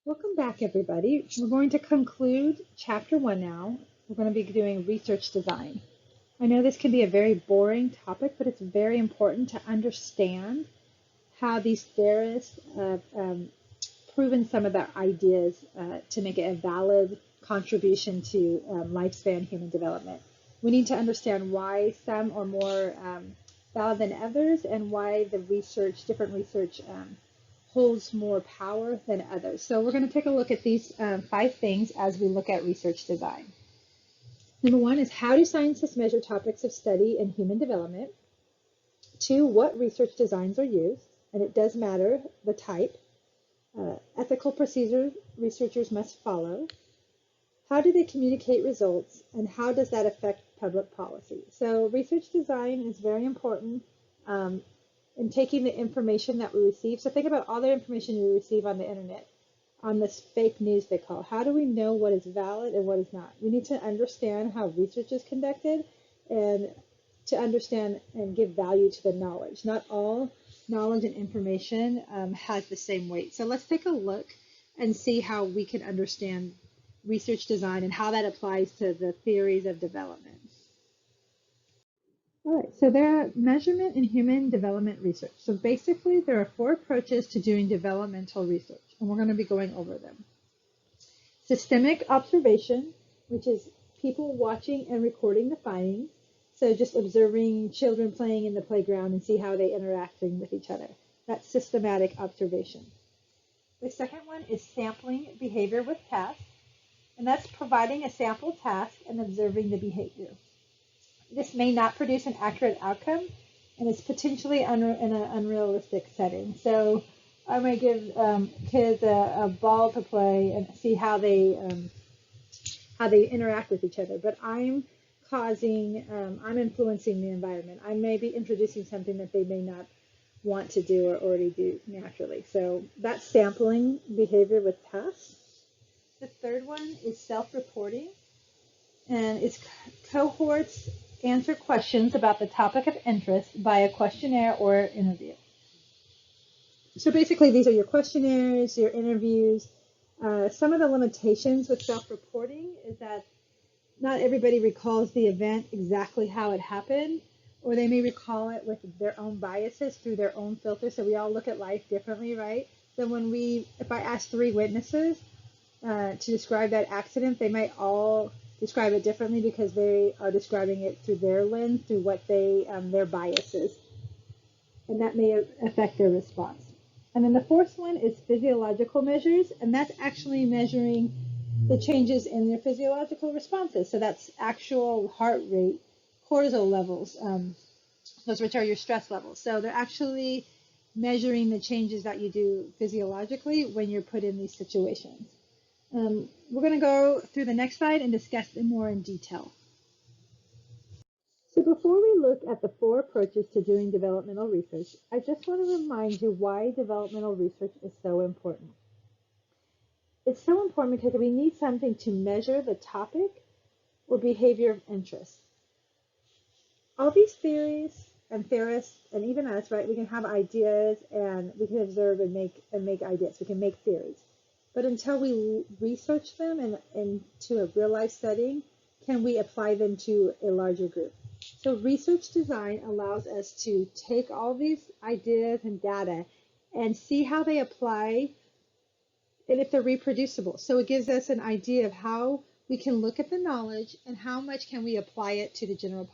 Welcome back, everybody. We're going to conclude chapter 1 now. We're going to be doing research design. I know this can be a very boring topic, but it's very important to understand how these theorists have proven some of their ideas to make it a valid contribution to lifespan human development. We need to understand why some are more valid than others and why the different research holds more power than others. So we're going to take a look at these 5 things as we look at research design. Number 1 is, how do scientists measure topics of study in human development? 2, what research designs are used? And it does matter the type. Ethical procedures researchers must follow. How do they communicate results, and how does that affect public policy? So research design is very important in taking the information that we receive. So think about all the information you receive on the internet, on this fake news they call. How do we know what is valid and what is not? We need to understand how research is conducted and to understand and give value to the knowledge. Not all knowledge and information has the same weight. So let's take a look and see how we can understand research design and how that applies to the theories of development. All right, so there are measurement in human development research. So basically, there are 4 approaches to doing developmental research, and we're going to be going over them. Systemic observation, which is people watching and recording the findings. So just observing children playing in the playground and see how they're interacting with each other. That's systematic observation. The second one is sampling behavior with tasks, and that's providing a sample task and observing the behavior. This may not produce an accurate outcome, and it's potentially in an unrealistic setting. So I may give kids a ball to play and see how they interact with each other, but I'm influencing the environment. I may be introducing something that they may not want to do or already do naturally. So that's sampling behavior with tasks. The third one is self-reporting, and it's cohorts answer questions about the topic of interest by a questionnaire or interview. So basically, these are your questionnaires, your interviews. Some of the limitations with self-reporting is that not everybody recalls the event exactly how it happened, or they may recall it with their own biases through their own filter. So we all look at life differently, right? So if I ask 3 witnesses to describe that accident, they might all describe it differently because they are describing it through their lens, through what their biases, and that may affect their response. And then the 4th one is physiological measures, and that's actually measuring the changes in their physiological responses. So that's actual heart rate, cortisol levels, those which are your stress levels. So they're actually measuring the changes that you do physiologically when you're put in these situations. We're going to go through the next slide and discuss them more in detail. So before we look at the 4 approaches to doing developmental research, I just want to remind you why developmental research is so important. It's so important because we need something to measure the topic or behavior of interest. All these theories and theorists, and even us, right, we can have ideas and we can observe and make ideas. We can make theories. But until we research them into a real life setting, can we apply them to a larger group? So research design allows us to take all these ideas and data and see how they apply and if they're reproducible. So it gives us an idea of how we can look at the knowledge and how much can we apply it to the general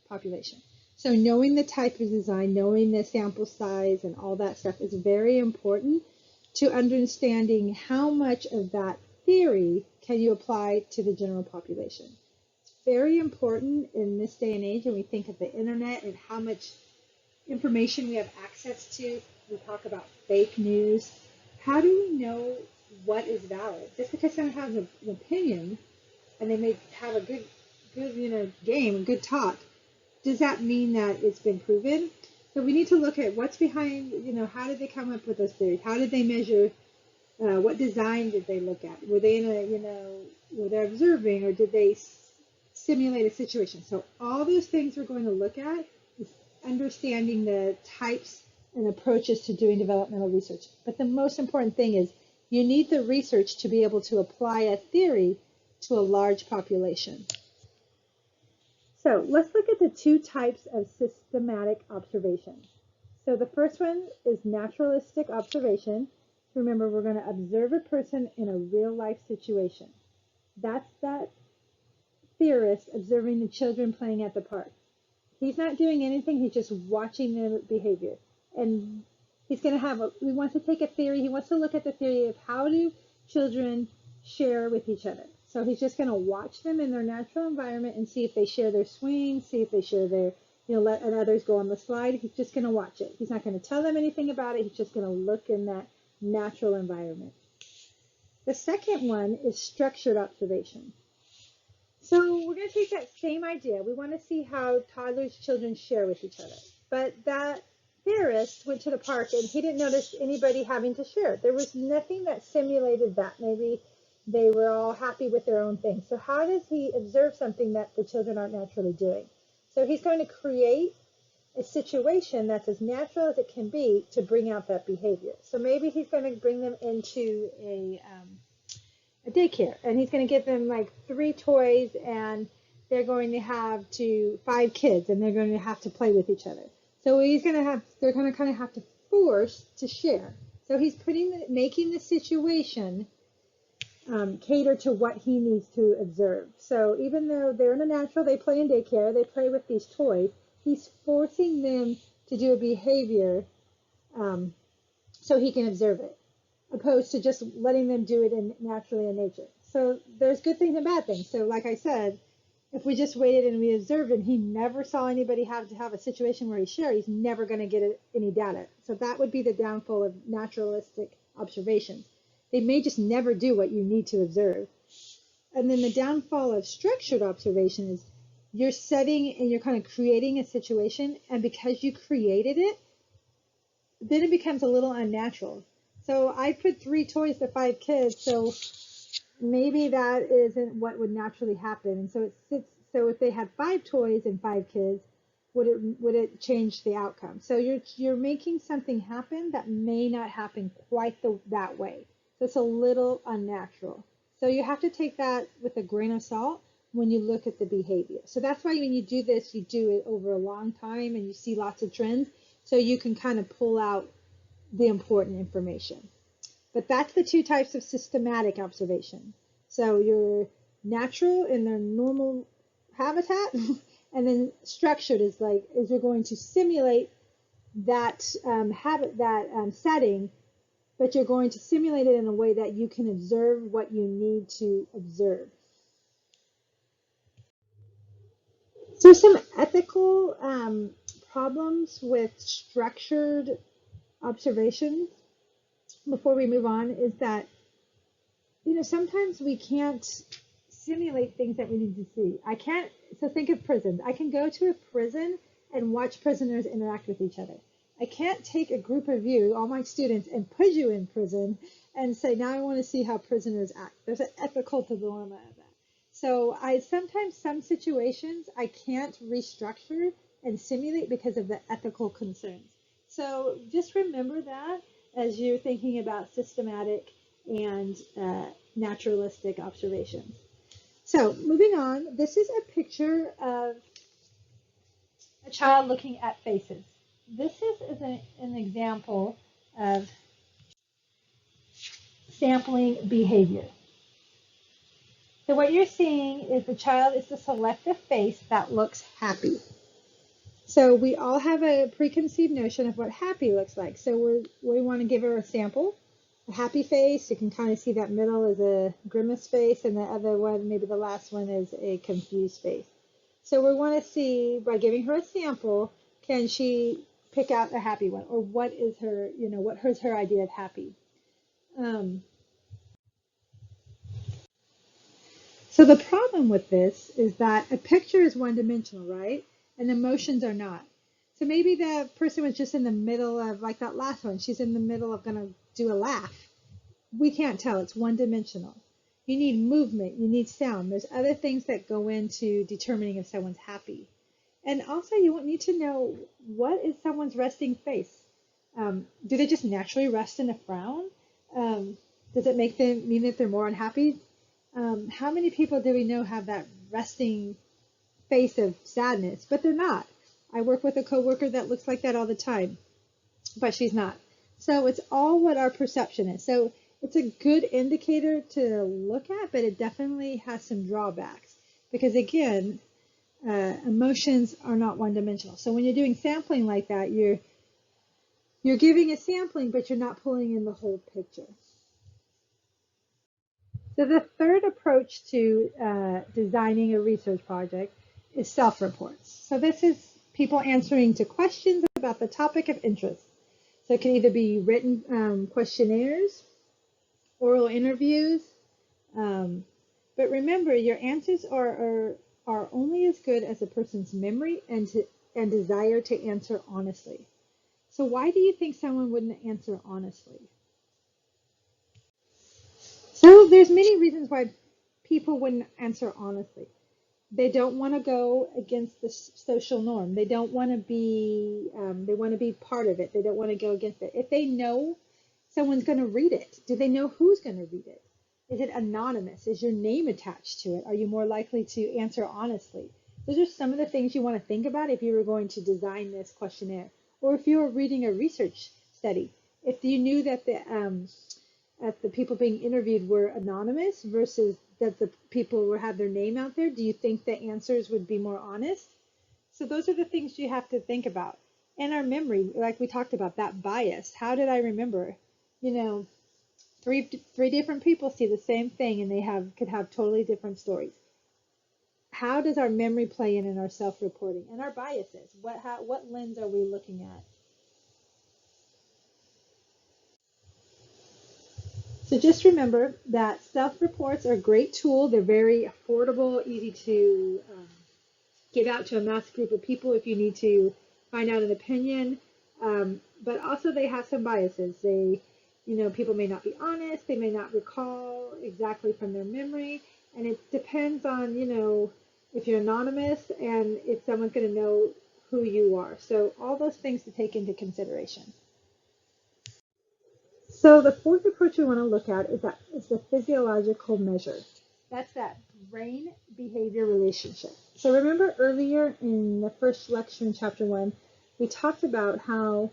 population. So knowing the type of design, knowing the sample size and all that stuff is very important to understanding how much of that theory can you apply to the general population. It's very important in this day and age when we think of the internet and how much information we have access to. We talk about fake news. How do we know what is valid? Just because someone has an opinion and they may have a good game, a good talk, does that mean that it's been proven? So we need to look at what's behind, how did they come up with those theories? How did they measure? What design did they look at? Were they were they observing, or did they simulate a situation? So all those things we're going to look at is understanding the types and approaches to doing developmental research. But the most important thing is You need the research to be able to apply a theory to a large population. So let's look at the two types of systematic observation. So the first one is naturalistic observation. Remember, we're going to observe a person in a real life situation. That's that theorist observing the children playing at the park. He's not doing anything, he's just watching their behavior. And he's going to he wants to take a theory, he wants to look at the theory of how do children share with each other. So he's just going to watch them in their natural environment and see if they share their swing, see if they share their, let others go on the slide. He's just going to watch it. He's not going to tell them anything about it. He's just going to look in that natural environment. The second one is structured observation. So we're going to take that same idea. We want to see how toddlers' children share with each other. But that theorist went to the park and he didn't notice anybody having to share. There was nothing that simulated that. Maybe they were all happy with their own thing. So how does he observe something that the children aren't naturally doing? So he's going to create a situation that's as natural as it can be to bring out that behavior. So maybe he's going to bring them into a daycare, and he's going to give them like 3 toys, and they're going to have 5 kids, and they're going to have to play with each other. So they're going to kind of have to force to share. So he's making the situation cater to what he needs to observe. So even though they're in a natural, they play in daycare, they play with these toys, he's forcing them to do a behavior so he can observe it, opposed to just letting them do it naturally in nature. So there's good things and bad things. So like I said, if we just waited and we observed and he never saw anybody have to have a situation where he shared, he's never going to get any data. So that would be the downfall of naturalistic observations. They may just never do what you need to observe. And then the downfall of structured observation is you're setting and you're kind of creating a situation, and because you created it, then it becomes a little unnatural. So I put 3 toys to 5 kids, so maybe that isn't what would naturally happen. And so so if they had 5 toys and 5 kids, would it change the outcome? So you're making something happen that may not happen quite that way. So it's a little unnatural. So you have to take that with a grain of salt when you look at the behavior. So that's why when you do this, you do it over a long time and you see lots of trends, so you can kind of pull out the important information. But that's the 2 types of systematic observation. So your natural in their normal habitat, and then structured is you're going to simulate that setting, but you're going to simulate it in a way that you can observe what you need to observe. So some ethical problems with structured observations before we move on is that, sometimes we can't simulate things that we need to see. So think of prisons. I can go to a prison and watch prisoners interact with each other. I can't take a group of you, all my students, and put you in prison and say, now I want to see how prisoners act. There's an ethical dilemma of that. So sometimes some situations I can't restructure and simulate because of the ethical concerns. So just remember that as you're thinking about systematic and naturalistic observations. So moving on, this is a picture of a child looking at faces. This is an example of sampling behavior. So what you're seeing is the child is to select a face that looks happy. So we all have a preconceived notion of what happy looks like. So we want to give her a sample, a happy face. You can kind of see that middle is a grimace face, and the other one, maybe the last one, is a confused face. So we want to see, by giving her a sample, can she pick out a happy one, or what is her idea of happy? So the problem with this is that a picture is one-dimensional, right? And emotions are not. So maybe the person was just in the middle of, like that last one, she's in the middle of going to do a laugh. We can't tell. It's one-dimensional. You need movement. You need sound. There's other things that go into determining if someone's happy. And also, you won't need to know, what is someone's resting face? Do they just naturally rest in a frown? Does it make them mean that they're more unhappy? How many people do we know have that resting face of sadness, but they're not? I work with a coworker that looks like that all the time, but she's not. So it's all what our perception is. So it's a good indicator to look at, but it definitely has some drawbacks because again, emotions are not one-dimensional. So when you're doing sampling like that, you're giving a sampling, but you're not pulling in the whole picture. So the third approach to designing a research project is self-reports. So this is people answering to questions about the topic of interest. So it can either be written questionnaires, oral interviews, but remember your answers are only as good as a person's memory and desire to answer honestly. So why do you think someone wouldn't answer honestly? So there's many reasons why people wouldn't answer honestly. They don't want to go against the social norm. They don't want to be, they want to be part of it. They don't want to go against it. If they know someone's going to read it, do they know who's going to read it? Is it anonymous? Is your name attached to it? Are you more likely to answer honestly? Those are some of the things you want to think about if you were going to design this questionnaire, or if you were reading a research study. If you knew that the people being interviewed were anonymous versus that the people were have their name out there, do you think the answers would be more honest? So those are the things you have to think about. And our memory, like we talked about, that bias. How did I remember? You know, three different people see the same thing and they could have totally different stories. How does our memory play in our self-reporting and our biases? What lens are we looking at? So just remember that self-reports are a great tool. They're very affordable, easy to give out to a mass group of people if you need to find out an opinion. But also they have some biases. People may not be honest. They may not recall exactly from their memory. And it depends on, if you're anonymous and if someone's going to know who you are. So all those things to take into consideration. So the fourth approach we want to look at is the physiological measure. That's that brain behavior relationship. So remember earlier in the first lecture in chapter 1, we talked about how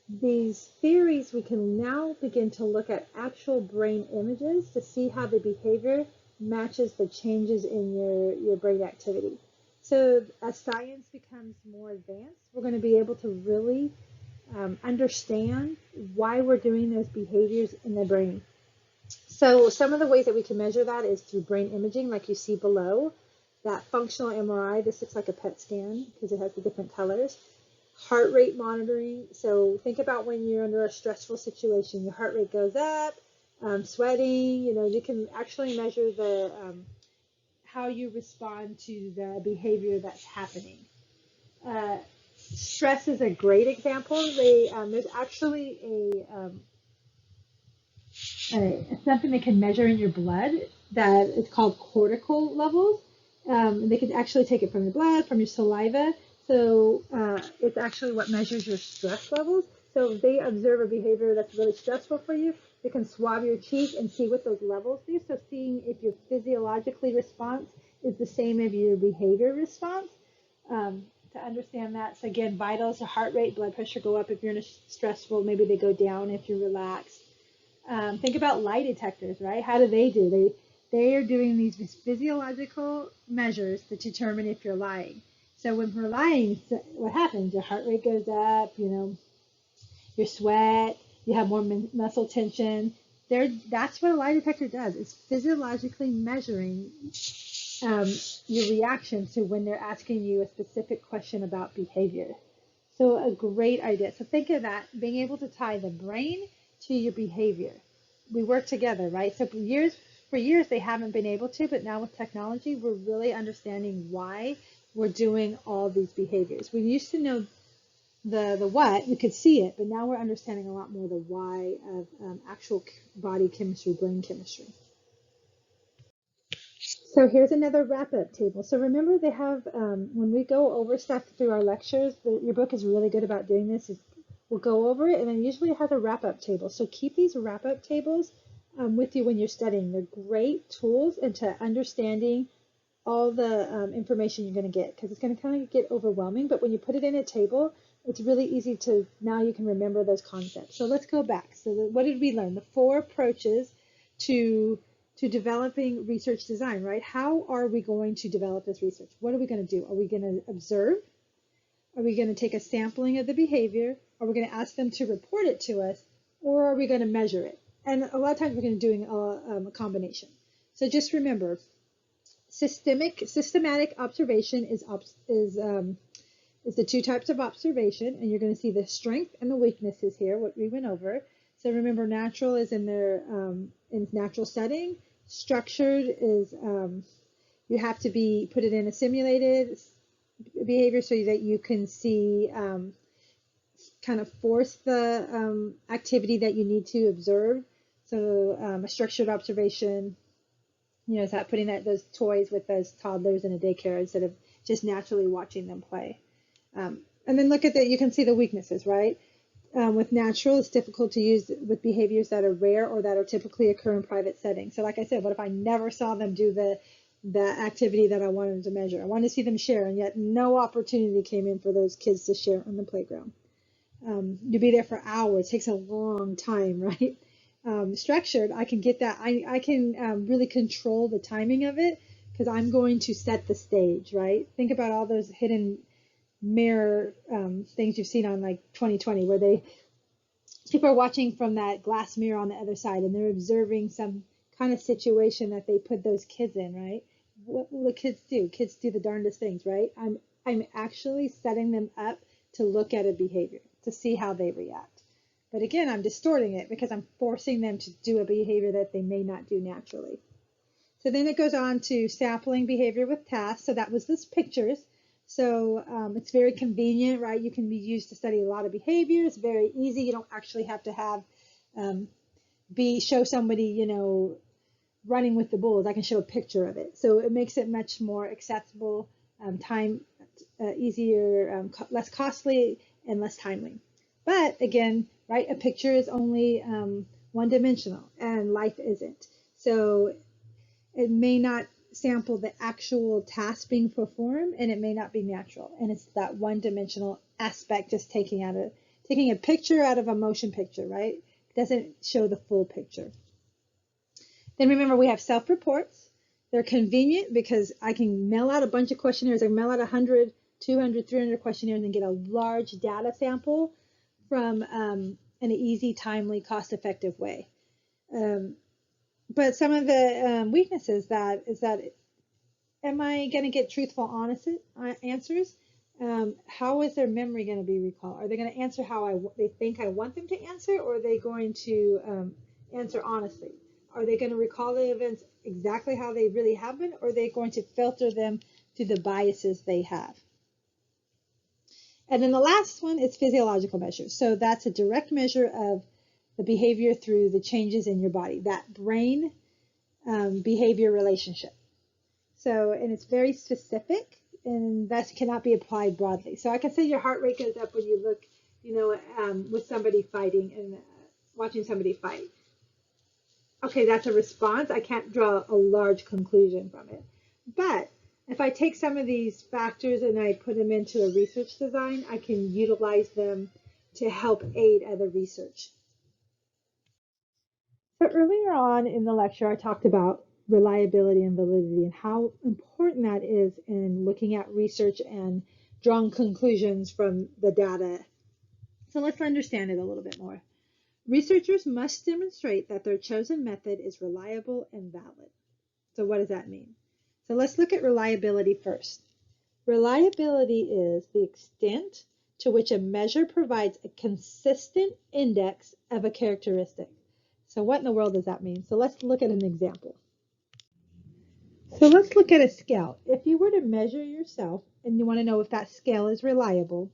these theories, we can now begin to look at actual brain images to see how the behavior matches the changes in your brain activity. So as science becomes more advanced, we're going to be able to really understand why we're doing those behaviors in the brain. So some of the ways that we can measure that is through brain imaging, like you see below. That functional MRI, this looks like a PET scan because it has the different colors. Heart rate monitoring. So think about when you're under a stressful situation, your heart rate goes up, sweating. You can actually measure how you respond to the behavior that's happening. Stress is a great example. There's actually something they can measure in your blood that is called cortical levels. They can actually take it from your blood, from your saliva. So it's actually what measures your stress levels. So if they observe a behavior that's really stressful for you, they can swab your cheek and see what those levels do. So seeing if your physiologically response is the same as your behavior response. To understand that. So again, vitals, your heart rate, blood pressure go up if you're in a stressful, maybe they go down if you're relaxed. Think about lie detectors, right? How do? They are doing these physiological measures to determine if you're lying. So when we're lying, what happens? Your heart rate goes up, your sweat, you have more muscle tension. That's what a lie detector does. It's physiologically measuring your reaction to when they're asking you a specific question about behavior. So a great idea. So think of that, being able to tie the brain to your behavior. We work together, right? So for years they haven't been able to, but now with technology, we're really understanding why we're doing all these behaviors. We used to know the what, you could see it, but now we're understanding a lot more the why of actual body chemistry, brain chemistry. So here's another wrap-up table. So remember they have, when we go over stuff through our lectures, your book is really good about doing this. We'll go over it, and then usually it has a wrap-up table. So keep these wrap-up tables with you when you're studying. They're great tools into understanding all the information you're going to get, because it's going to kind of get overwhelming. But when you put it in a table, it's really easy to, now you can remember those concepts. So let's go back. So what did we learn? The 4 approaches to developing research design, right? How are we going to develop this research? What are we going to do? Are we going to observe? Are we going to take a sampling of the behavior? Are we going to ask them to report it to us? Or are we going to measure it? And a lot of times we're going to be doing a combination. So just remember, systematic observation is the 2 types of observation, and you're going to see the strength and the weaknesses here, what we went over. So remember, natural is in their in natural setting. Structured is you have to put it in a simulated behavior so that you can see kind of force the activity that you need to observe. So a structured observation, is that putting those toys with those toddlers in a daycare instead of just naturally watching them play. And then look at that, you can see the weaknesses, right? With natural, it's difficult to use with behaviors that are rare or that are typically occur in private settings. So like I said, what if I never saw them do the activity that I wanted to measure? I wanted to see them share, and yet no opportunity came in for those kids to share on the playground. To be there for hours takes a long time, right? Structured, I can get that. I can really control the timing of it because I'm going to set the stage, right? Think about all those hidden mirror things you've seen on like 2020, where people are watching from that glass mirror on the other side, and they're observing some kind of situation that they put those kids in, right? What will the kids do? Kids do the darndest things, right? I'm actually setting them up to look at a behavior, to see how they react. But again, I'm distorting it because I'm forcing them to do a behavior that they may not do naturally. So then it goes on to sampling behavior with tasks. So that was this pictures. So it's very convenient, right? You can be used to study a lot of behaviors. Very easy. You don't actually have to have show somebody, running with the bulls. I can show a picture of it. So it makes it much more accessible, easier, less costly, and less timely. But again, right, a picture is only one-dimensional, and life isn't. So it may not sample the actual task being performed, and it may not be natural. And it's that one-dimensional aspect, just taking a picture out of a motion picture, right? It doesn't show the full picture. Then remember, we have self-reports. They're convenient because I can mail out a bunch of questionnaires. I can mail out 100, 200, 300 questionnaires and get a large data sample from an easy, timely, cost-effective way. But some of the weaknesses is that am I going to get truthful, honest answers? How is their memory going to be recalled? Are they going to answer how they think I want them to answer, or are they going to answer honestly? Are they going to recall the events exactly how they really happened, or are they going to filter them through the biases they have? And then the last one is physiological measures. So that's a direct measure of the behavior through the changes in your body, that brain behavior relationship. So, and it's very specific, and that cannot be applied broadly. So I can say your heart rate goes up when you look, with somebody fighting and watching somebody fight. Okay, that's a response. I can't draw a large conclusion from it. But if I take some of these factors and I put them into a research design, I can utilize them to help aid other research. So earlier on in the lecture, I talked about reliability and validity and how important that is in looking at research and drawing conclusions from the data. So let's understand it a little bit more. Researchers must demonstrate that their chosen method is reliable and valid. So what does that mean? So let's look at reliability first. Reliability is the extent to which a measure provides a consistent index of a characteristic. So what in the world does that mean? So let's look at an example. So let's look at a scale. If you were to measure yourself and you want to know if that scale is reliable,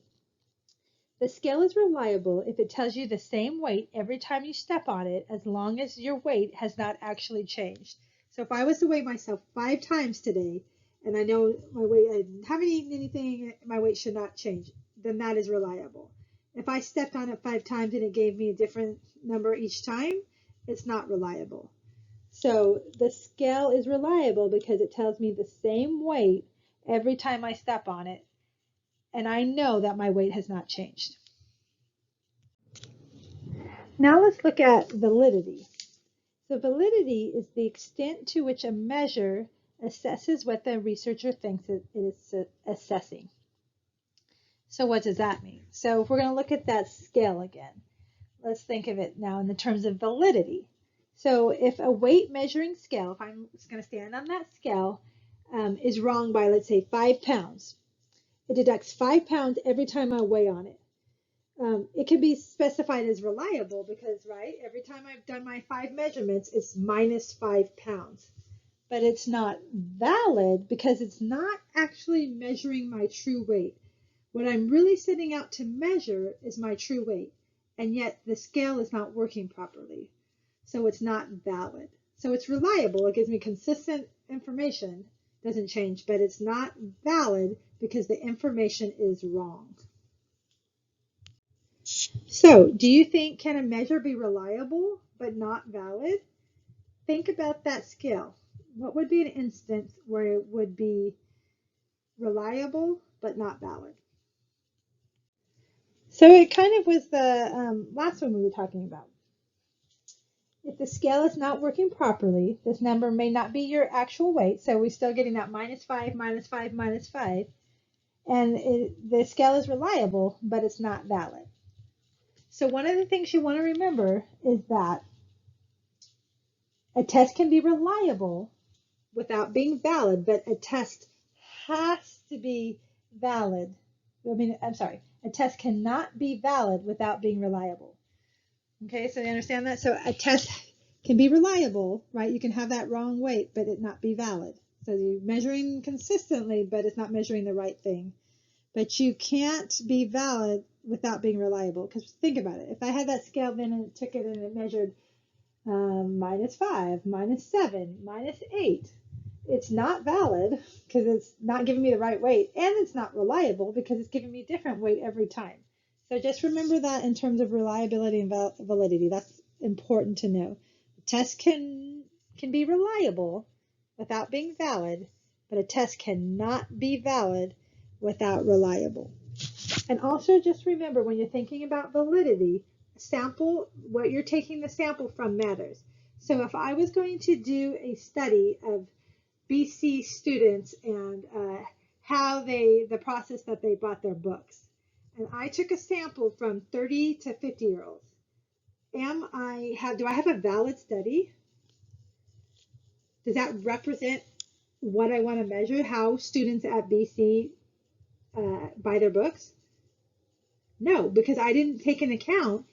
the scale is reliable if it tells you the same weight every time you step on it, as long as your weight has not actually changed. So if I was to weigh myself 5 times today, and I know my weight, I haven't eaten anything, my weight should not change, then that is reliable. If I stepped on it 5 times and it gave me a different number each time, it's not reliable. So the scale is reliable because it tells me the same weight every time I step on it, and I know that my weight has not changed. Now let's look at validity. So validity is the extent to which a measure assesses what the researcher thinks it is assessing. So what does that mean? So if we're going to look at that scale again, let's think of it now in the terms of validity. So if a weight measuring scale, if I'm just going to stand on that scale, is wrong by, let's say, 5 pounds, it deducts 5 pounds every time I weigh on it. It can be specified as reliable because, right, every time I've done my 5 measurements, it's minus 5 pounds. But it's not valid because it's not actually measuring my true weight. What I'm really setting out to measure is my true weight, and yet the scale is not working properly. So it's not valid. So it's reliable. It gives me consistent information, doesn't change, but it's not valid because the information is wrong. So, do you think, can a measure be reliable but not valid? Think about that scale. What would be an instance where it would be reliable but not valid? So it kind of was the last one we were talking about. If the scale is not working properly, this number may not be your actual weight. So we're still getting that minus 5, minus 5, minus 5. And the scale is reliable, but it's not valid. So one of the things you want to remember is that a test can be reliable without being valid, but a test has to be valid. A test cannot be valid without being reliable. Okay, so you understand that? So a test can be reliable, right? You can have that wrong weight, but it not be valid. So you're measuring consistently, but it's not measuring the right thing. But you can't be valid without being reliable. Because think about it. If I had that scale then and it took it and it measured minus 5, minus 7, minus 8, it's not valid because it's not giving me the right weight, and it's not reliable because it's giving me a different weight every time. So just remember that in terms of reliability and validity. That's important to know. A test can be reliable without being valid, but a test cannot be valid without reliable. And also just remember when you're thinking about validity, sample, what you're taking the sample from matters. So if I was going to do a study of BC students and the process that they bought their books, and I took a sample from 30 to 50-year-olds, do I have a valid study? Does that represent what I want to measure, how students at BC buy their books? No, because I didn't take into account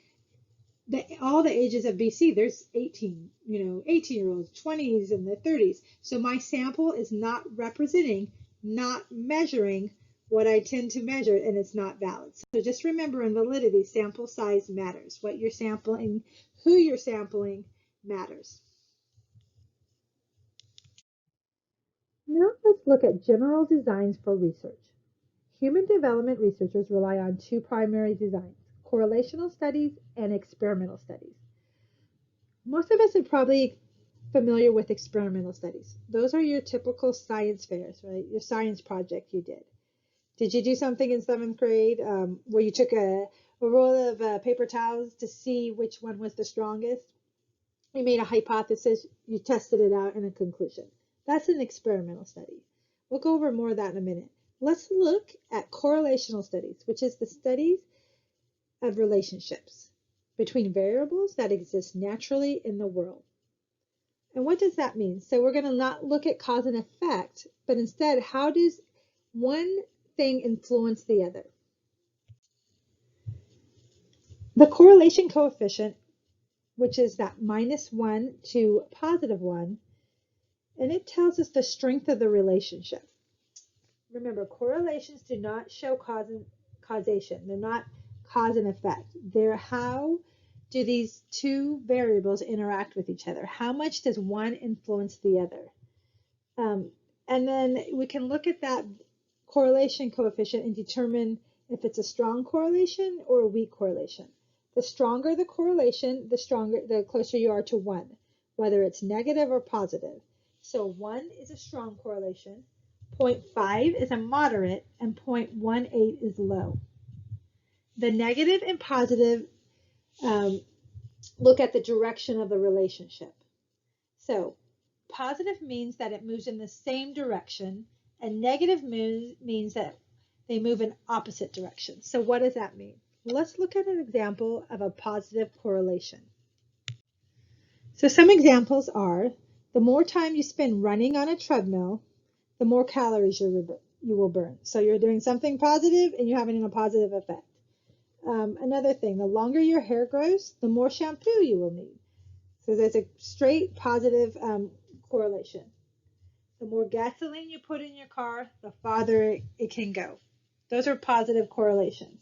all the ages of BC. There's 18-year-olds, 20s, and the 30s. So my sample is not representing, not measuring what I tend to measure, and it's not valid. So just remember, in validity, sample size matters. What you're sampling, who you're sampling matters. Now let's look at general designs for research. Human development researchers rely on 2 primary designs: correlational studies and experimental studies. Most of us are probably familiar with experimental studies. Those are your typical science fairs, right? Your science project you did. Did you do something in 7th grade where you took a roll of paper towels to see which one was the strongest? You made a hypothesis, you tested it out, and a conclusion. That's an experimental study. We'll go over more of that in a minute. Let's look at correlational studies, which is the studies of relationships between variables that exist naturally in the world. And what does that mean? So we're going to not look at cause and effect, but instead, how does one thing influence the other? The correlation coefficient, which is that -1 to +1, and it tells us the strength of the relationship. Remember, correlations do not show causation. They're not cause and effect. They're how do these 2 variables interact with each other? How much does one influence the other? And then we can look at that correlation coefficient and determine if it's a strong correlation or a weak correlation. The stronger the correlation, the closer you are to 1. whether it's negative or positive. So 1 is a strong correlation, 0.5 is a moderate, and 0.18 is low. The negative and positive look at the direction of the relationship. So positive means that it moves in the same direction, and negative means that they move in opposite directions. So what does that mean? Let's look at an example of a positive correlation. So some examples are, the more time you spend running on a treadmill, the more calories you will burn. So you're doing something positive and you're having a positive effect. Another thing, the longer your hair grows, the more shampoo you will need. So there's a straight positive correlation. The more gasoline you put in your car, the farther it can go. Those are positive correlations.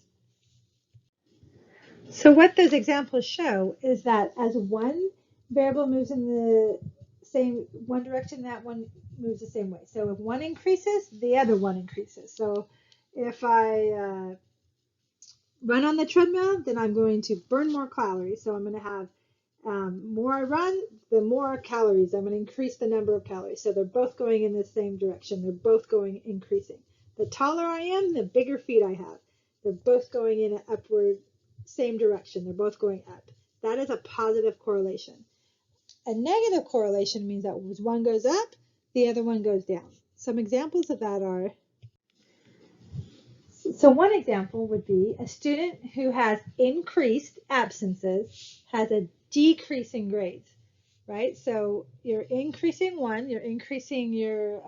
So what those examples show is that as one variable moves in the same one direction, that one moves the same way. So if one increases, the other one increases. So if I run on the treadmill, then I'm going to burn more calories. So I'm going to have more I run, the more calories. I'm going to increase the number of calories. So they're both going in the same direction. They're both going increasing. The taller I am, the bigger feet I have. They're both going in an upward, same direction. They're both going up. That is a positive correlation. A negative correlation means that as one goes up, the other one goes down. Some examples of that are, so one example would be a student who has increased absences has a decrease in grades, right? So you're increasing one, you're increasing your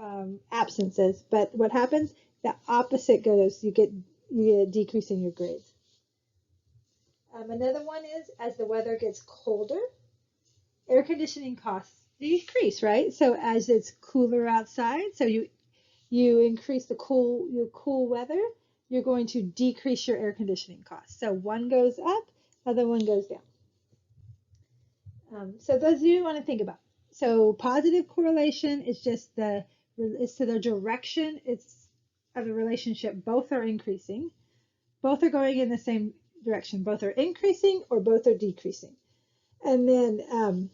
absences, but what happens? The opposite goes, you get a decrease in your grades. Another one is, as the weather gets colder, air conditioning costs decrease, right? So as it's cooler outside, so you increase the cool weather, you're going to decrease your air conditioning costs. So one goes up, other one goes down. So those you want to think about. So positive correlation is just it's to the direction it's of the relationship. Both are increasing. Both are going in the same direction. Both are increasing or both are decreasing. And then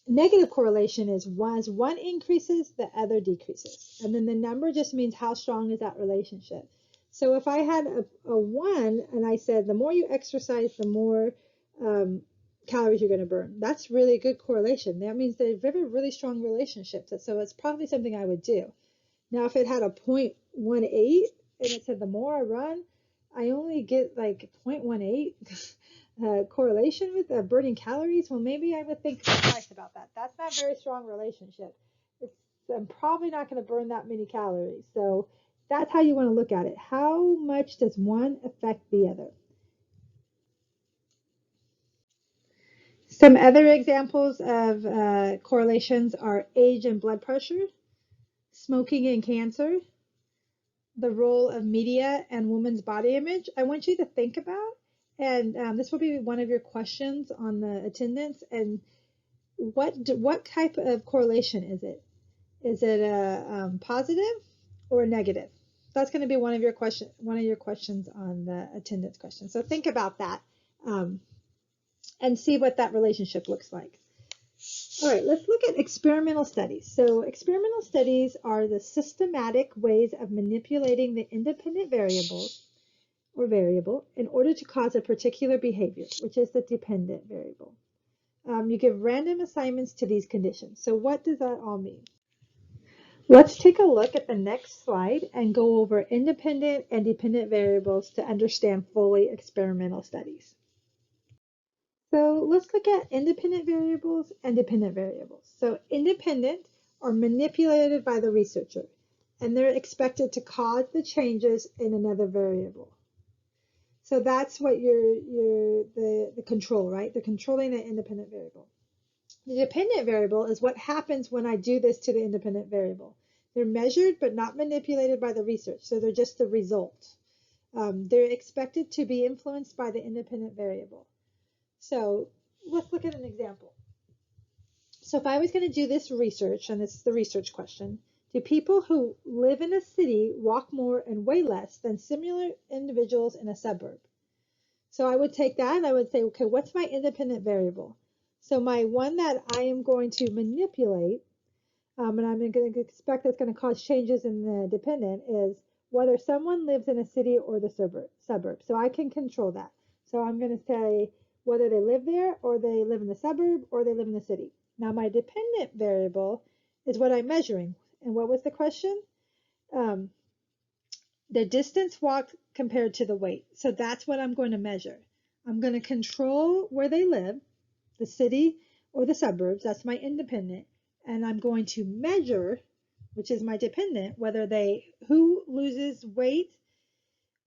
negative correlation is as one increases, the other decreases. And then the number just means how strong is that relationship. So if I had a 1 and I said the more you exercise, the more calories you're going to burn, that's really a good correlation. That means they have a really strong relationship. So it's probably something I would do. Now, if it had a 0.18 and it said the more I run, I only get like 0.18 correlation with burning calories, well, maybe I would think twice about that. That's not a very strong relationship. I'm probably not going to burn that many calories. So that's how you want to look at it. How much does one affect the other? Some other examples of correlations are age and blood pressure, smoking and cancer, the role of media and women's body image. I want you to think about, and this will be one of your questions on the attendance, and what type of correlation is it? Is it a positive or a negative? That's going to be one of your questions on the attendance question. So think about that and see what that relationship looks like. All right, let's look at experimental studies. So experimental studies are the systematic ways of manipulating the independent variables or variable in order to cause a particular behavior, which is the dependent variable. You give random assignments to these conditions. So what does that all mean? Let's take a look at the next slide and go over independent and dependent variables to understand fully experimental studies. So let's look at independent variables and dependent variables. So independent are manipulated by the researcher, and they're expected to cause the changes in another variable. So that's what the control, right? They're controlling the independent variable. The dependent variable is what happens when I do this to the independent variable. They're measured but not manipulated by the research, so they're just the result. They're expected to be influenced by the independent variable. So let's look at an example. So if I was going to do this research, and this is the research question, do people who live in a city walk more and weigh less than similar individuals in a suburb? So I would take that and I would say, okay, what's my independent variable? So my one that I am going to manipulate, and I'm going to expect that's going to cause changes in the dependent, is whether someone lives in a city or the suburb. So I can control that. So I'm going to say whether they live there or they live in the suburb or they live in the city. Now my dependent variable is what I'm measuring. And what was the question? The distance walked compared to the weight. So that's what I'm going to measure. I'm going to control where they live, the city or the suburbs. That's my independent. And I'm going to measure, which is my dependent, who loses weight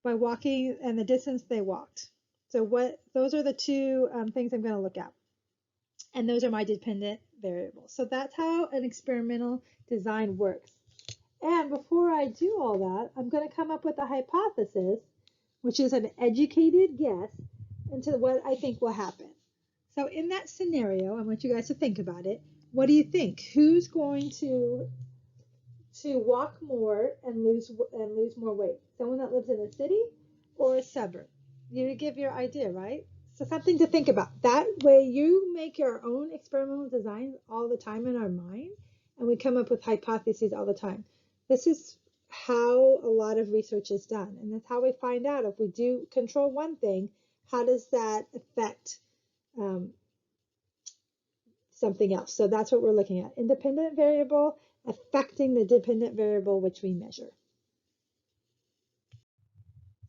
by walking and the distance they walked. So those are the two things I'm going to look at. And those are my dependent variables. So that's how an experimental design works. And before I do all that, I'm going to come up with a hypothesis, which is an educated guess into what I think will happen. So in that scenario, I want you guys to think about it. What do you think? Who's going to walk more and lose more weight? Someone that lives in a city or a suburb? You give your idea, right? So something to think about. That way you make your own experimental designs all the time in our mind, and we come up with hypotheses all the time. This is how a lot of research is done, and that's how we find out if we do control one thing, how does that affect something else? So that's what we're looking at. Independent variable affecting the dependent variable which we measure.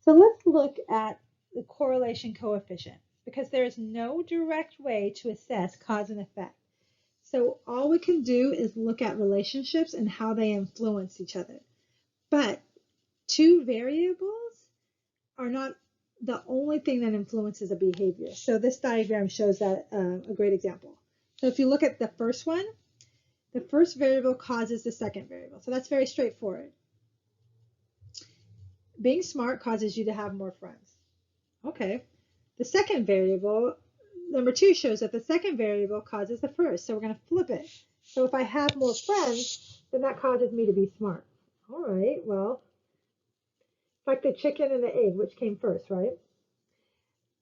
So let's look at the correlation coefficient, because there is no direct way to assess cause and effect. So all we can do is look at relationships and how they influence each other. But two variables are not the only thing that influences a behavior. So this diagram shows that a great example. So if you look at the first one, the first variable causes the second variable. So that's very straightforward. Being smart causes you to have more friends. Okay. The second variable, number 2, shows that the second variable causes the first. So we're going to flip it. So if I have more friends, then that causes me to be smart. All right, well, it's like the chicken and the egg, which came first, right?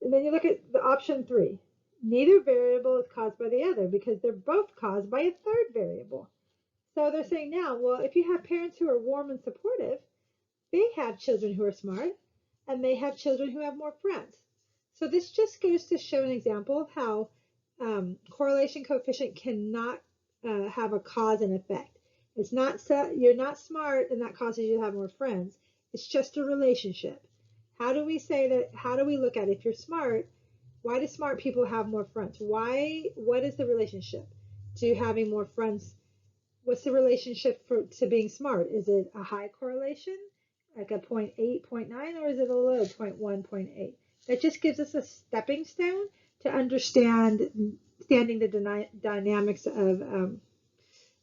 And then you look at the option 3. Neither variable is caused by the other because they're both caused by a third variable. So they're saying now, well, if you have parents who are warm and supportive, they have children who are smart, and they have children who have more friends. So this just goes to show an example of how correlation coefficient cannot have a cause and effect. It's not you're not smart and that causes you to have more friends. It's just a relationship. How do we say that? How do we look at it? If you're smart, why do smart people have more friends? What is the relationship to having more friends? What's the relationship to being smart? Is it a high correlation, like a 0.8, 0.9, or is it a low 0.1, 0.8? That just gives us a stepping stone to understanding the dynamics of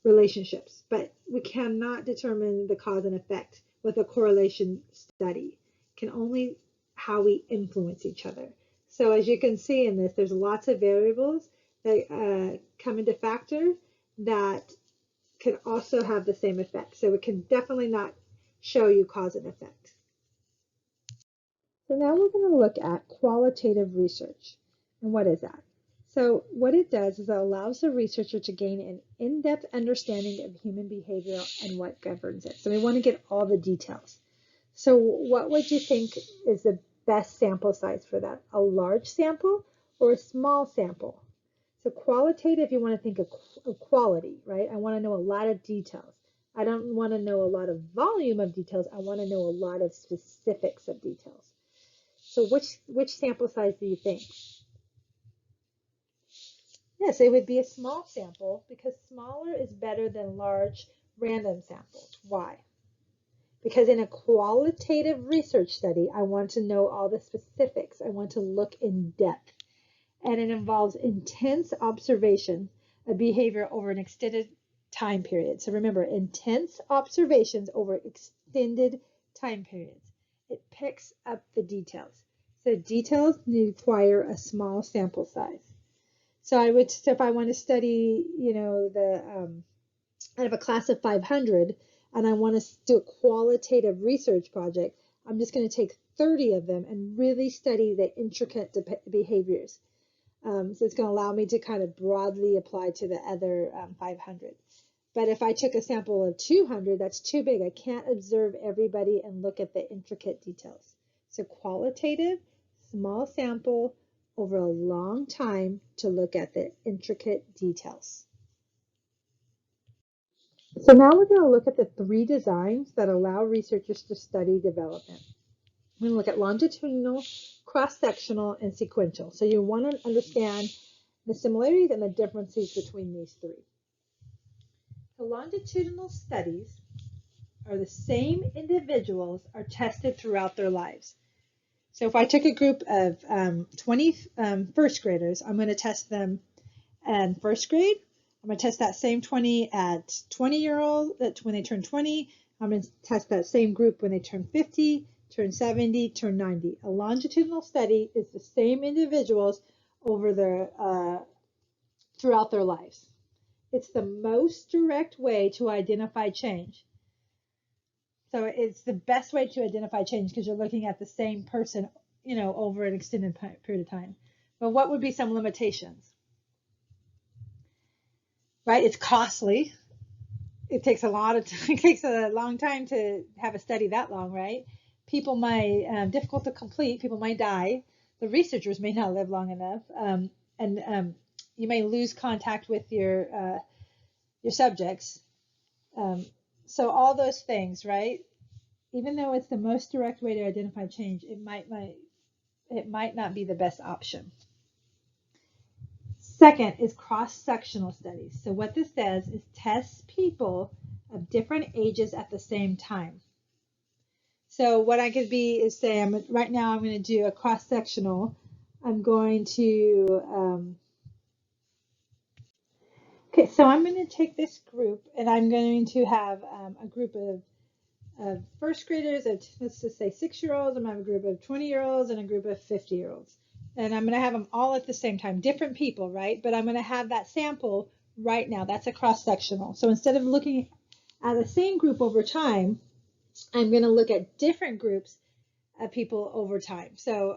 relationships. But we cannot determine the cause and effect with a correlation study. Can only how we influence each other. So as you can see in this, there's lots of variables that come into factor that can also have the same effect. So it can definitely not show you cause and effect. So now we're going to look at qualitative research. And what is that? So what it does is it allows the researcher to gain an in-depth understanding of human behavior and what governs it. So we want to get all the details. So what would you think is the best sample size for that? A large sample or a small sample? So qualitative, you want to think of quality, right? I want to know a lot of details. I don't want to know a lot of volume of details. I want to know a lot of specifics of details. So which sample size do you think? Yes, it would be a small sample because smaller is better than large random samples. Why? Because in a qualitative research study, I want to know all the specifics. I want to look in depth. And it involves intense observation of behavior over an extended time period. So remember, intense observations over extended time periods. It picks up the details. So details require a small sample size. So if I want to study, I have a class of 500 and I want to do a qualitative research project, I'm just going to take 30 of them and really study the intricate behaviors. So it's going to allow me to kind of broadly apply to the other 500. But if I took a sample of 200, that's too big. I can't observe everybody and look at the intricate details. So qualitative, small sample over a long time to look at the intricate details. So now we're going to look at the 3 designs that allow researchers to study development. We're going to look at longitudinal, cross-sectional, and sequential. So you want to understand the similarities and the differences between these 3. The longitudinal studies are the same individuals are tested throughout their lives. So if I took a group of 20 first graders, I'm going to test them in first grade. I'm going to test that same 20 at 20-year-old, when they turn 20. I'm going to test that same group when they turn 50, turn 70, turn 90. A longitudinal study is the same individuals over throughout their lives. It's the most direct way to identify change. So it's the best way to identify change because you're looking at the same person, over an extended period of time. But what would be some limitations? Right? It's costly. It takes a long time to have a study that long, right? People might, difficult to complete, people might die. The researchers may not live long enough. And you may lose contact with your subjects. So all those things, right? Even though it's the most direct way to identify change, it might not be the best option. Second is cross-sectional studies. So what this does is tests people of different ages at the same time. So what I could be is say, right now I'm going to do a cross-sectional. I'm going to, okay, so I'm going to take this group and I'm going to have a group of first graders, let's just say 6-year-olds. I'm going to have a group of 20-year-olds and a group of 50-year-olds. And I'm going to have them all at the same time, different people, right? But I'm going to have that sample right now. That's a cross-sectional. So instead of looking at the same group over time, I'm going to look at different groups of people over time. So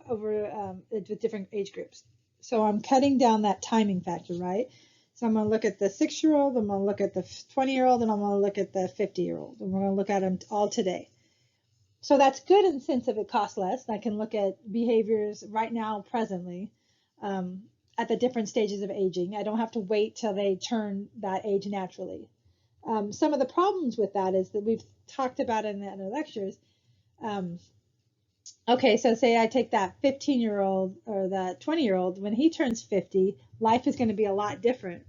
with different age groups. So I'm cutting down that timing factor, right? So I'm going to look at the 6-year-old, I'm going to look at the 20-year-old, and I'm going to look at the 50-year-old. And we're going to look at them all today. So that's good in the sense of it costs less. I can look at behaviors right now, presently, at the different stages of aging. I don't have to wait till they turn that age naturally. Some of the problems with that is that we've talked about in the other lectures. Okay, so say I take that 15-year-old or that 20-year-old, when he turns 50, life is going to be a lot different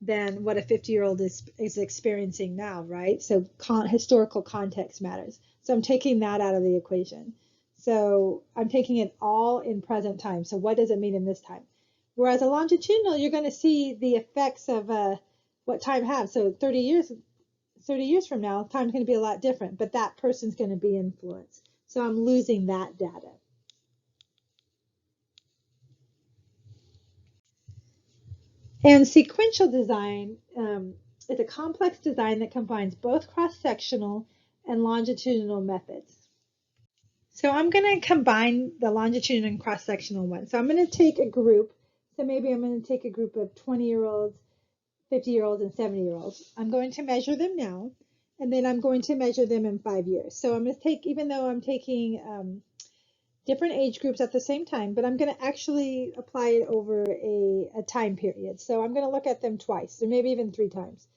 than what a 50-year-old is experiencing now, right? So historical context matters. So I'm taking that out of the equation. So I'm taking it all in present time. So what does it mean in this time? Whereas a longitudinal, you're going to see the effects of what time has. So 30 years from now, time's going to be a lot different, but that person's going to be influenced. So I'm losing that data. And sequential design is a complex design that combines both cross-sectional and longitudinal methods. So I'm going to combine the longitudinal and cross-sectional one. So I'm going to take a group. So maybe I'm going to take a group of 20-year-olds, 50-year-olds, and 70-year-olds. I'm going to measure them now, and then I'm going to measure them in 5 years. So I'm going to take, even though I'm taking different age groups at the same time, but I'm going to actually apply it over a time period. So I'm going to look at them twice, or maybe even 3 times.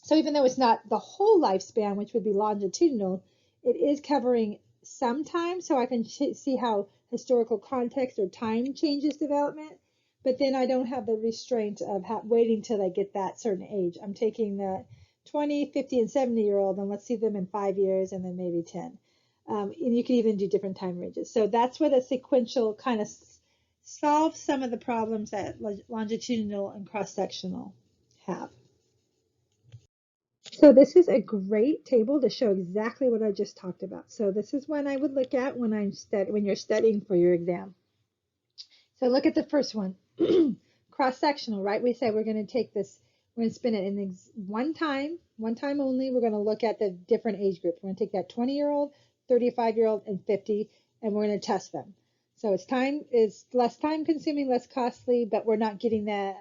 So even though it's not the whole lifespan, which would be longitudinal, it is covering some time, so I can see how historical context or time changes development. But then I don't have the restraint of waiting till they get that certain age. I'm taking the 20, 50, and 70-year-old, and let's see them in 5 years, and then maybe 10. And you can even do different time ranges. So that's what a sequential kind of solves some of the problems that longitudinal and cross-sectional have. So this is a great table to show exactly what I just talked about. So this is one I would look at when you're studying for your exam. So look at the first one, cross-sectional, right? We say we're going to take this, we're going to spin it in one time only. We're going to look at the different age groups. We're going to take that 20-year-old, 35-year-old, and 50, and we're going to test them. So it's less time consuming, less costly, but we're not getting that.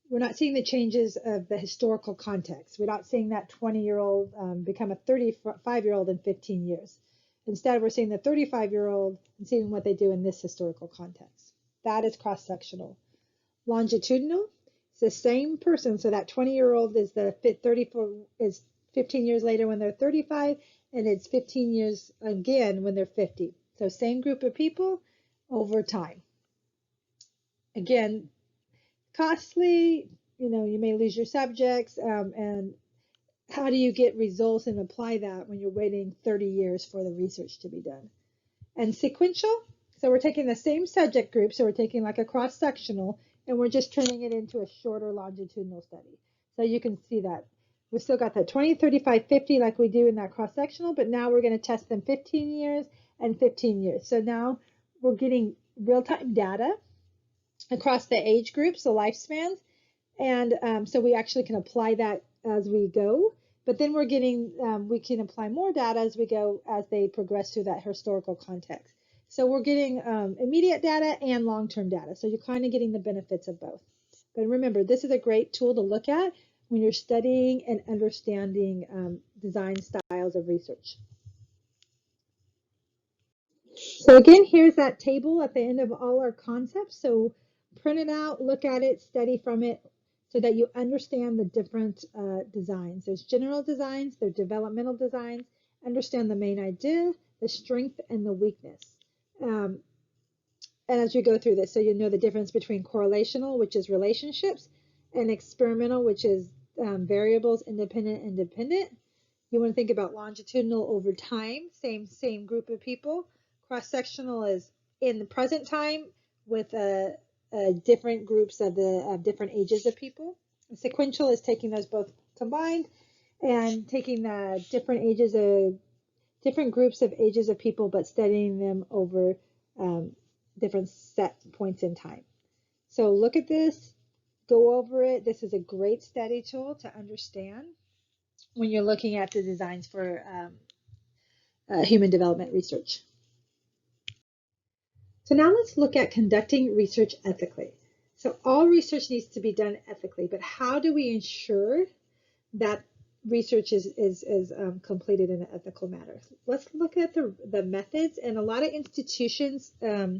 We're not seeing the changes of the historical context. We're not seeing that 20-year-old become a 35-year-old in 15 years. Instead, we're seeing the 35-year-old and seeing what they do in this historical context. That is cross-sectional. Longitudinal, it's the same person. So that 20-year-old is the 34 is 15 years later when they're 35, and it's 15 years again when they're 50. So same group of people over time. Again, costly, you may lose your subjects, and how do you get results and apply that when you're waiting 30 years for the research to be done? And sequential, so we're taking the same subject group, so we're taking like a cross-sectional, and we're just turning it into a shorter longitudinal study. So you can see that we've still got that 20, 35, 50 like we do in that cross-sectional, but now we're going to test them 15 years and 15 years. So now we're getting real-time data across the age groups, the lifespans, and so we actually can apply that as we go. But then we're getting, we can apply more data as we go, as they progress through that historical context. So we're getting immediate data and long-term data. So you're kind of getting the benefits of both. But remember, this is a great tool to look at when you're studying and understanding design styles of research. So again, here's that table at the end of all our concepts. So print it out, look at it, study from it, so that you understand the different designs. There's general designs, there's developmental designs, understand the main idea, the strength, and the weakness. And as you go through this, so you know the difference between correlational, which is relationships, and experimental, which is variables, independent and dependent. You want to think about longitudinal over time, same group of people. Cross-sectional is in the present time with different groups of different ages of people. And sequential is taking those both combined and taking the different groups of ages of people, but studying them over different set points in time. So look at this, go over it. This is a great study tool to understand when you're looking at the designs for human development research. So now let's look at conducting research ethically. So all research needs to be done ethically, but how do we ensure that research is completed in an ethical manner? Let's look at the methods. And a lot of institutions, a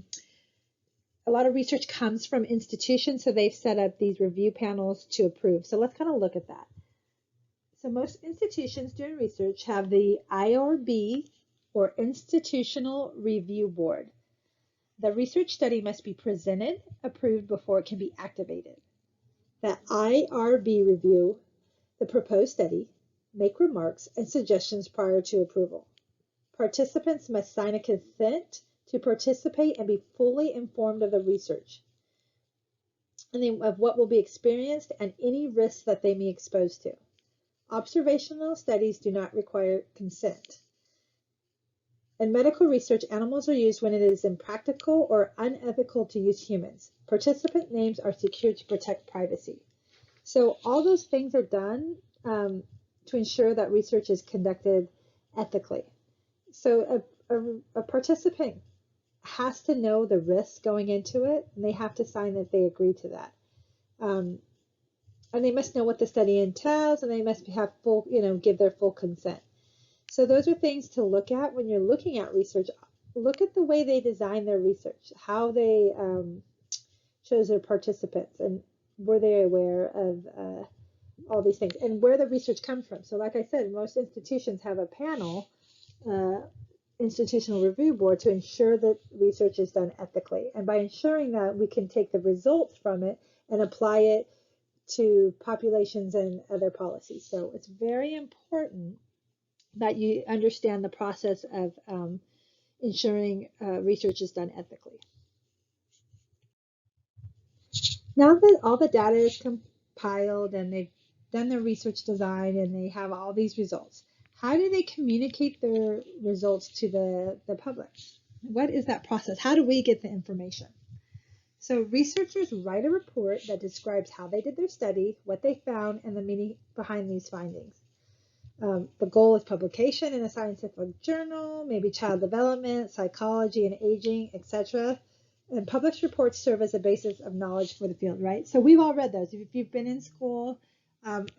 lot of research comes from institutions, so they've set up these review panels to approve. So let's kind of look at that. So most institutions doing research have the IRB, or Institutional Review Board. The research study must be presented, approved before it can be activated. The IRB review the proposed study, make remarks and suggestions prior to approval. Participants must sign a consent to participate and be fully informed of the research, and then of what will be experienced and any risks that they may be exposed to. Observational studies do not require consent. In medical research, animals are used when it is impractical or unethical to use humans. Participant names are secured to protect privacy. So all those things are done to ensure that research is conducted ethically. So a participant has to know the risks going into it, and they have to sign that they agree to that. And they must know what the study entails, and they must have full, give their full consent. So those are things to look at when you're looking at research. Look at the way they design their research, how they chose their participants, and were they aware of all these things, and where the research comes from. So like I said, most institutions have a panel, institutional review board, to ensure that research is done ethically. And by ensuring that, we can take the results from it and apply it to populations and other policies. So it's very important that you understand the process of ensuring research is done ethically. Now that all the data is compiled and they've done their research design and they have all these results, how do they communicate their results to the public? What is that process? How do we get the information? So researchers write a report that describes how they did their study, what they found, and the meaning behind these findings. The goal is publication in a scientific journal, maybe child development, psychology and aging, etc. And published reports serve as a basis of knowledge for the field, right? So we've all read those. If you've been in school,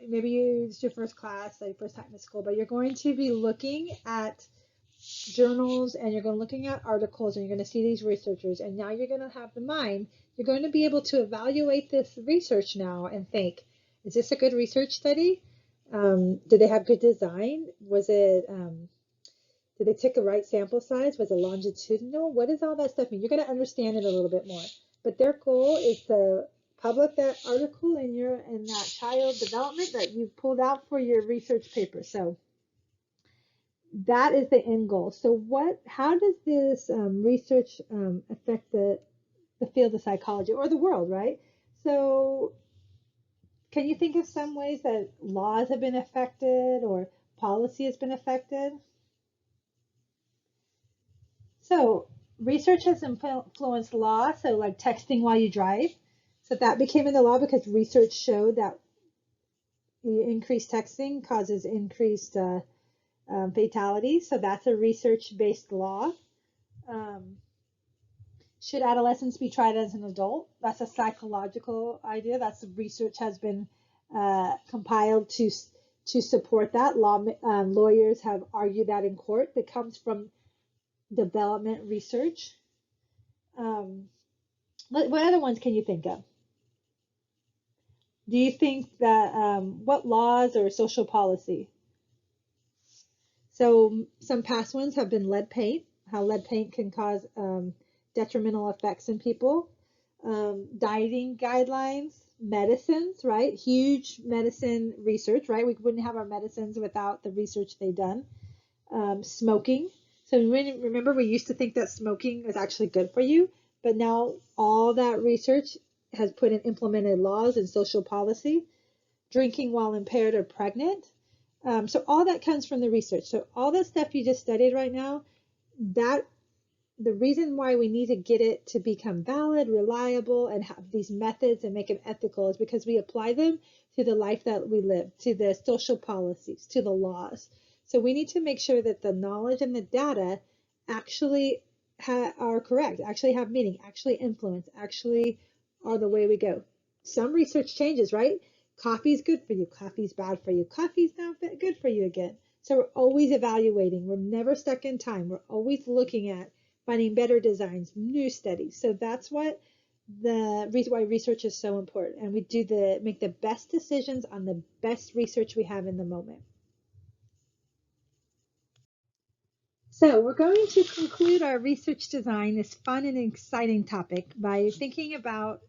maybe it's your first class, like first time in school, but you're going to be looking at journals and you're going to looking at articles and you're going to see these researchers, and now you're going to have the mind. You're going to be able to evaluate this research now and think, is this a good research study? Did they have good design? Was it, did they take the right sample size? Was it longitudinal? What does all that stuff mean? You're going to understand it a little bit more. But their goal is to publish that article in that child development that you pulled out for your research paper. So that is the end goal. So how does this research affect the field of psychology or the world, right? So can you think of some ways that laws have been affected or policy has been affected? So research has influenced law, so like texting while you drive. So that became into law because research showed that increased texting causes increased fatality. So that's a research-based law. Should adolescents be tried as an adult? That's a psychological idea. That's research has been compiled to support that. Lawyers have argued that in court. That comes from development research. What other ones can you think of? Do you think that what laws or social policy? So some past ones have been lead paint, how lead paint can cause detrimental effects in people. Dieting guidelines, medicines, right? Huge medicine research, right? We wouldn't have our medicines without the research they've done. Smoking. So remember, we used to think that smoking was actually good for you, but now all that research has put in implemented laws and social policy. Drinking while impaired or pregnant. So all that comes from the research. So all the stuff you just studied right now, that the reason why we need to get it to become valid, reliable, and have these methods and make it ethical is because we apply them to the life that we live, to the social policies, to the laws. So we need to make sure that the knowledge and the data actually are correct, actually have meaning, actually influence, actually are the way we go. Some research changes, right? Coffee's good for you, coffee's bad for you, coffee's not good for you again. So we're always evaluating. We're never stuck in time. We're always looking at finding better designs, new studies. So that's what the reason why research is so important. And we make the best decisions on the best research we have in the moment. So we're going to conclude our research design, this fun and exciting topic, by thinking about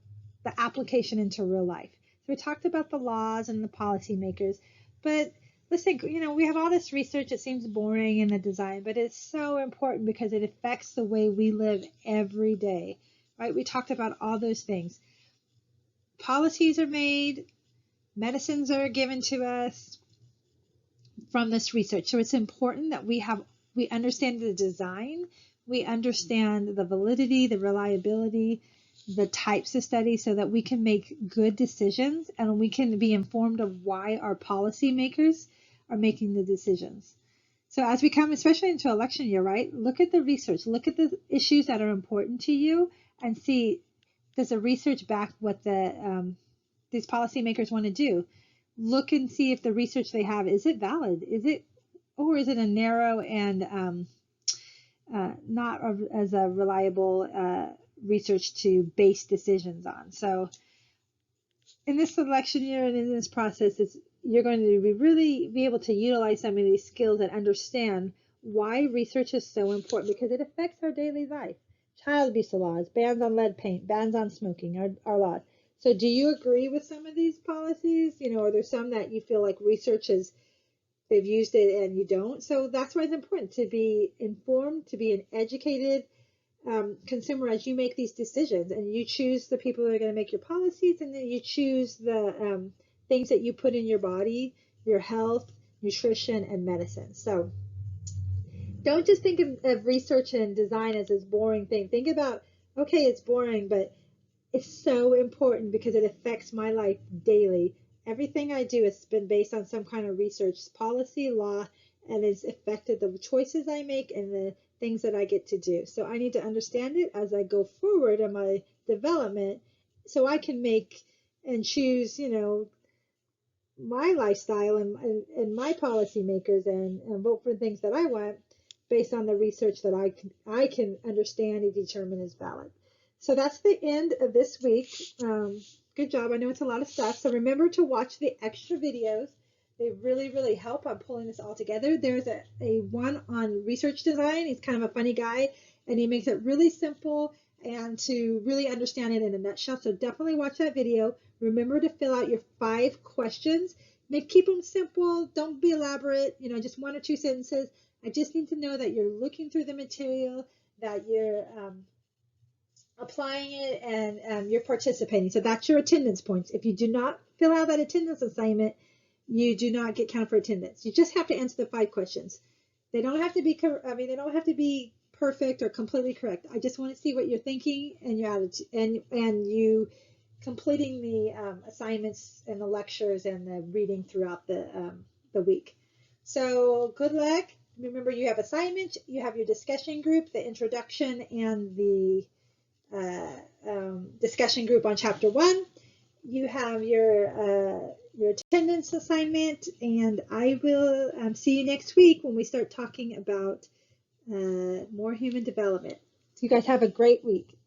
the application into real life. So we talked about the laws and the policymakers, but let's think, we have all this research. It seems boring in the design, but it's so important because it affects the way we live every day, right? We talked about all those things. Policies are made, medicines are given to us from this research. So it's important that we understand the design, we understand the validity, the reliability, the types of studies, so that we can make good decisions and we can be informed of why our policymakers are making the decisions. So as we come, especially into election year, right, look at the research, look at the issues that are important to you and see, does the research back what these policymakers want to do? Look and see if the research they have, is it valid? Or is it a narrow and not as a reliable research to base decisions on? So in this election year and in this process, you're going to really be able to utilize some of these skills and understand why research is so important, because it affects our daily life. Child abuse laws, bans on lead paint, bans on smoking are laws. So do you agree with some of these policies? Are there some that you feel like research they've used it and you don't? So that's why it's important to be informed, to be an educated consumer as you make these decisions, and you choose the people that are going to make your policies, and then you choose the things that you put in your body, your health, nutrition, and medicine. So don't just think of research and design as this boring thing. Think about, okay, it's boring, but it's so important because it affects my life daily. everything I do has been based on some kind of research, policy, law, and it's affected the choices I make and the things that I get to do. So I need to understand it as I go forward in my development so I can make and choose, my lifestyle and my policymakers and vote for things that I want based on the research that I can understand and determine is valid. So that's the end of this week. Good job. I know it's a lot of stuff. So remember to watch the extra videos. They really, really help on pulling this all together. There's a one on research design. He's kind of a funny guy, and he makes it really simple and to really understand it in a nutshell. So definitely watch that video. Remember to fill out your 5 questions. Keep them simple. Don't be elaborate. Just 1 or 2 sentences. I just need to know that you're looking through the material, that you're applying it, and you're participating. So that's your attendance points. If you do not fill out that attendance assignment, you do not get counted for attendance. You just have to answer the 5 questions. They don't have to be, they don't have to be perfect or completely correct. I just want to see what you're thinking and your attitude, and you completing the assignments and the lectures and the reading throughout the week. So good luck. Remember, you have assignments, you have your discussion group, the introduction, and the discussion group on chapter 1. You have your attendance assignment, and I will see you next week when we start talking about more human development. So you guys have a great week.